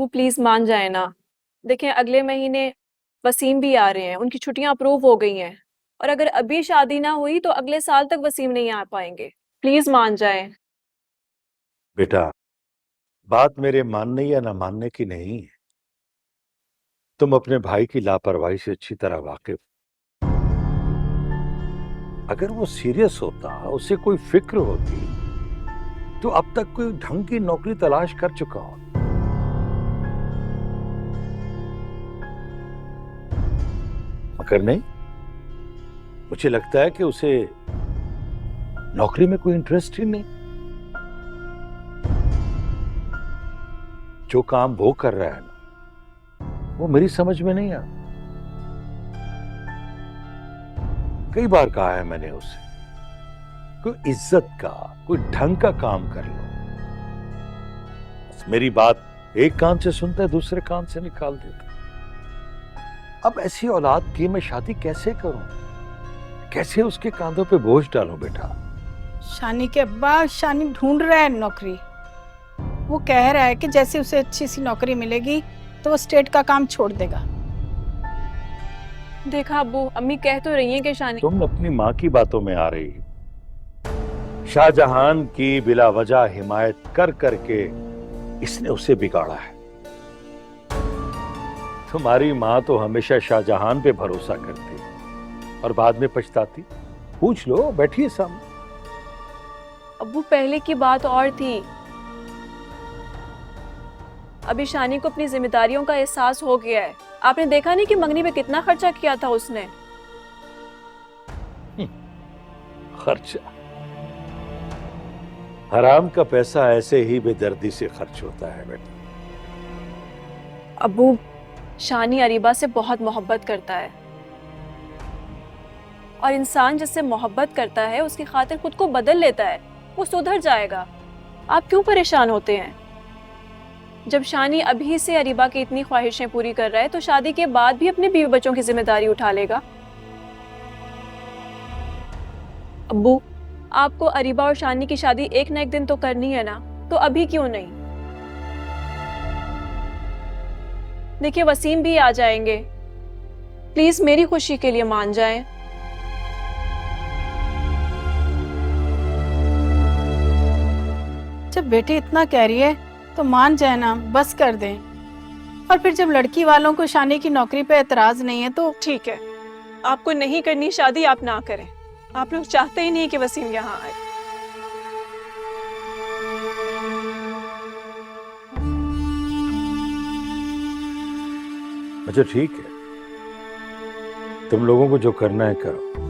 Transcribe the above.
वो प्लीज मान जाए ना। देखें अगले महीने वसीम भी आ रहे हैं, उनकी छुट्टियां अप्रूव हो गई हैं। और अगर अभी शादी ना हुई तो अगले साल तक वसीम नहीं आ पाएंगे। प्लीज मान जाए। बेटा, बात मेरे मानने या ना मानने की नहीं है। तुम अपने भाई की लापरवाही से अच्छी तरह वाकिफ। अगर वो सीरियस होता, उसे कोई फिक्र होती, तो अब तक कोई ढंग की नौकरी तलाश कर चुका हो। मगर नहीं, मुझे लगता है कि उसे नौकरी में कोई इंटरेस्ट ही नहीं। जो काम वो कर रहा है ना, वो मेरी समझ में नहीं आता। कई बार कहा है मैंने उसे, कोई इज्जत का, कोई ढंग का काम कर लो। बस मेरी बात एक कान से सुनता है, दूसरे कान से निकाल देता। अब ऐसी औलाद की मैं शादी कैसे करूं? कैसे उसके कांधों पे बोझ डालूं? बेटा, शानी के अब्बा, शानी ढूंढ रहा है नौकरी। वो कह रहा है कि जैसे उसे अच्छी सी नौकरी मिलेगी तो वो स्टेट का काम छोड़ देगा। देखा अब्बू, अम्मी कह तो रही हैं कि शानी। तुम अपनी माँ की बातों में आ रही हो। शाहजहान की बिला वजह हिमायत कर करके इसने उसे बिगाड़ा है। तुम्हारी माँ तो हमेशा शाहजहान पे भरोसा करती और बाद में पछताती। पूछ लो, बैठिए सामने। अब्बू पहले की बात और थी। अभी शानी को अपनी जिम्मेदारियों का एहसास हो गया है। आपने देखा नहीं कि मंगनी पे कितना खर्चा किया था उसने। खर्चा? हराम का पैसा ऐसे ही बेदर्दी से खर्च होता है बेटा। अब्बू, शानी अरीबा से बहुत मोहब्बत करता है और इंसान जिससे मोहब्बत करता है उसकी खातिर खुद को बदल लेता है। वो सुधर जाएगा। आप क्यों परेशान होते हैं? जब शानी अभी से अरीबा की इतनी ख्वाहिशें पूरी कर रहा है तो शादी के बाद भी अपने बीवी बच्चों की जिम्मेदारी उठा लेगा। अब्बू, आपको अरीबा और शानी की शादी एक न एक दिन तो करनी है ना, तो अभी क्यों नहीं? देखिए वसीम भी आ जाएंगे। प्लीज मेरी खुशी के लिए मान जाएं। जब बेटी इतना कह रही है तो मान जाए ना, बस कर दें। और फिर जब लड़की वालों को शानी की नौकरी पे एतराज नहीं है तो ठीक है, आपको नहीं करनी शादी, आप ना करें। आप लोग चाहते ही नहीं कि वसीम यहाँ आए। अच्छा ठीक है, तुम लोगों को जो करना है करो।